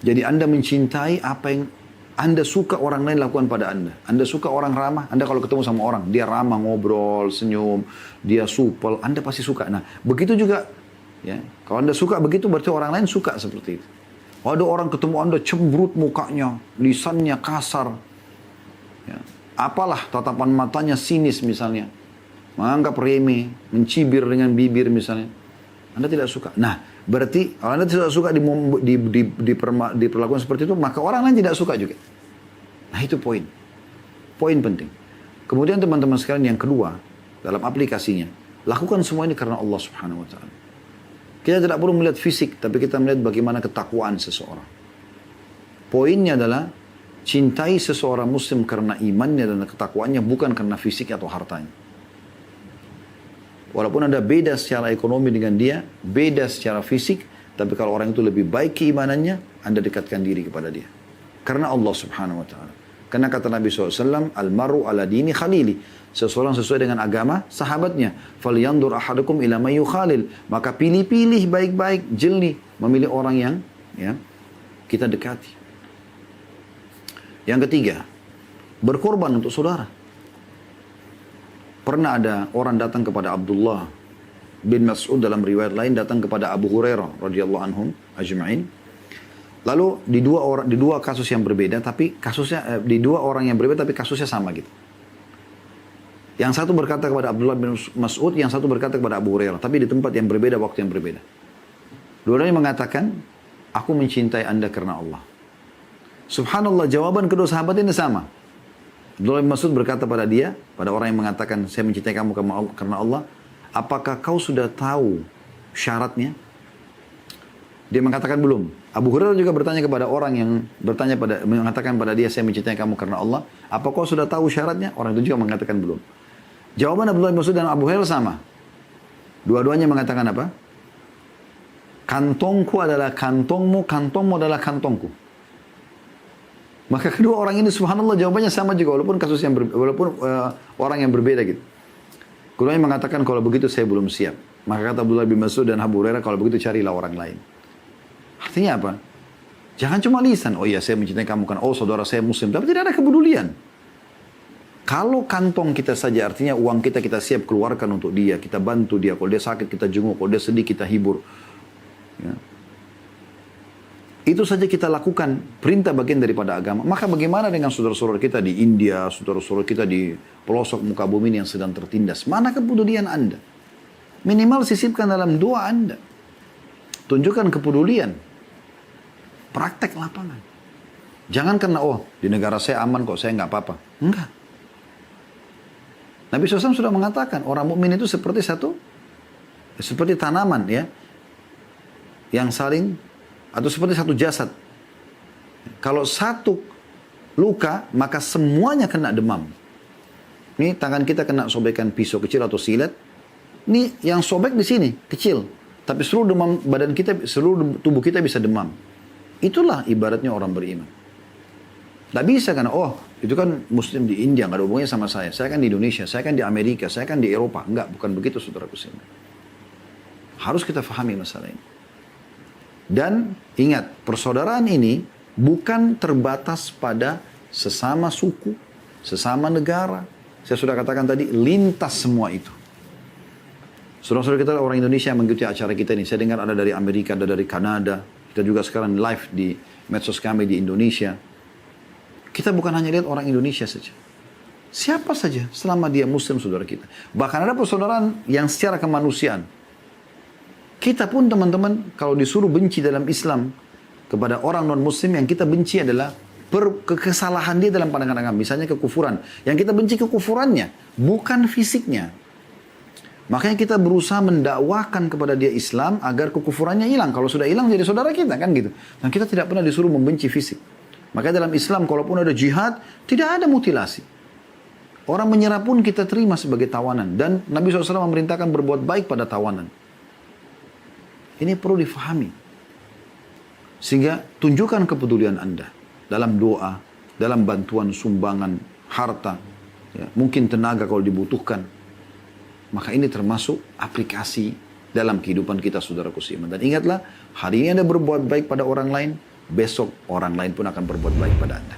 Jadi Anda mencintai apa yang Anda suka orang lain lakukan pada Anda. Anda suka orang ramah, Anda kalau ketemu sama orang, dia ramah, ngobrol, senyum, dia supel, Anda pasti suka. Nah, begitu juga, ya, kalau Anda suka begitu, berarti orang lain suka seperti itu. Ada orang ketemu Anda cemberut mukanya, lisannya kasar, ya, apalah tatapan matanya sinis misalnya. menganggap remeh, mencibir dengan bibir misalnya, Anda tidak suka. Nah, berarti kalau Anda tidak suka diperlakukan seperti itu, maka orang lain tidak suka juga. Nah, itu poin. Poin penting. Kemudian teman-teman sekalian yang kedua, dalam aplikasinya, lakukan semua ini karena Allah Subhanahu wa Ta'ala. Kita tidak perlu melihat fisik, tapi kita melihat bagaimana ketakwaan seseorang. Poinnya adalah cintai seseorang muslim karena imannya dan ketakwaannya, bukan karena fisik atau hartanya. Walaupun Anda beda secara ekonomi dengan dia, beda secara fisik, tapi kalau orang itu lebih baik keimanannya, Anda dekatkan diri kepada dia. Karena Allah Subhanahu wa Ta'ala. Karena kata Nabi SAW, Al-maru ala dini khalili. Seseorang sesuai dengan agama sahabatnya. Falyandur ahadukum ila may yukhalil. Maka pilih-pilih baik-baik, jeli, memilih orang yang kita dekati. Yang ketiga, berkorban untuk saudara. Pernah ada orang datang kepada Abdullah bin Mas'ud, dalam riwayat lain datang kepada Abu Hurairah radhiyallahu anhum ajma'in. Lalu di dua kasus yang berbeda, tapi kasusnya di dua orang yang berbeda tapi kasusnya sama gitu. Yang satu berkata kepada Abdullah bin Mas'ud, yang satu berkata kepada Abu Hurairah, tapi di tempat yang berbeda, waktu yang berbeda. Dua-duanya mengatakan, aku mencintai Anda karena Allah. Subhanallah, jawaban kedua sahabat ini sama. Abdullah bin Mas'ud berkata pada dia, pada orang yang mengatakan, saya mencintai kamu karena Allah, apakah kau sudah tahu syaratnya? Dia mengatakan belum. Abu Hurairah juga bertanya kepada orang yang mengatakan pada dia, saya mencintai kamu karena Allah, apa kau sudah tahu syaratnya? Orang itu juga mengatakan belum. Jawaban Abdullah bin Mas'ud dan Abu Hurairah sama. Dua-duanya mengatakan apa? Kantongku adalah kantongmu, kantongmu adalah kantongku. Maka kedua orang ini subhanallah jawabannya sama juga, walaupun orang yang berbeda gitu. Keduanya mengatakan, kalau begitu saya belum siap. Maka kata Abdullah bin Mas'ud dan Abu Hurairah, kalau begitu carilah orang lain. Artinya apa? Jangan cuma lisan, oh iya saya mencintai kamu kan, oh saudara saya muslim, tapi tidak ada kepedulian. Kalau kantong kita saja, artinya uang kita siap keluarkan untuk dia, kita bantu dia, kalau dia sakit kita jenguk, kalau dia sedih kita hibur. Ya. Itu saja kita lakukan, perintah bagian daripada agama. Maka bagaimana dengan saudara-saudara kita di India, saudara-saudara kita di pelosok muka bumi ini yang sedang tertindas? Mana kepedulian Anda? Minimal sisipkan dalam doa Anda. Tunjukkan kepedulian. Praktek lapangan. Jangan karena, oh di negara saya aman kok, saya nggak apa-apa. Enggak. Nabi SAW sudah mengatakan, orang mukmin itu seperti tanaman ya, yang saling, atau seperti satu jasad. Kalau satu luka, maka semuanya kena demam. Ini tangan kita kena sobekan pisau kecil atau silet. Ini yang sobek di sini, kecil. Tapi seluruh demam badan kita, seluruh tubuh kita bisa demam. Itulah ibaratnya orang beriman. Tidak bisa kan, oh itu kan muslim di India, nggak ada hubungannya sama saya. Saya kan di Indonesia, saya kan di Amerika, saya kan di Eropa. Enggak, bukan begitu saudaraku sekalian. Harus kita fahami masalah ini. Dan ingat, persaudaraan ini bukan terbatas pada sesama suku, sesama negara. Saya sudah katakan tadi, lintas semua itu. Saudara-saudara kita orang Indonesia yang mengikuti acara kita ini. Saya dengar ada dari Amerika, ada dari Kanada. Kita juga sekarang live di medsos kami di Indonesia. Kita bukan hanya lihat orang Indonesia saja. Siapa saja selama dia muslim saudara kita. Bahkan ada persaudaraan yang secara kemanusiaan. Kita pun teman-teman kalau disuruh benci dalam Islam kepada orang non-muslim, yang kita benci adalah kesalahan dia dalam pandangan agama. Misalnya kekufuran. Yang kita benci kekufurannya, bukan fisiknya. Makanya kita berusaha mendakwakan kepada dia Islam agar kekufurannya hilang. Kalau sudah hilang jadi saudara kita kan gitu. Dan kita tidak pernah disuruh membenci fisik. Makanya dalam Islam kalaupun ada jihad, tidak ada mutilasi. Orang menyerah pun kita terima sebagai tawanan. Dan Nabi SAW memerintahkan berbuat baik pada tawanan. Ini perlu difahami. Sehingga tunjukkan kepedulian Anda. Dalam doa, dalam bantuan sumbangan, harta. Ya, mungkin tenaga kalau dibutuhkan. Maka ini termasuk aplikasi dalam kehidupan kita saudaraku seiman. Dan ingatlah, hari ini Anda berbuat baik pada orang lain, besok orang lain pun akan berbuat baik pada Anda.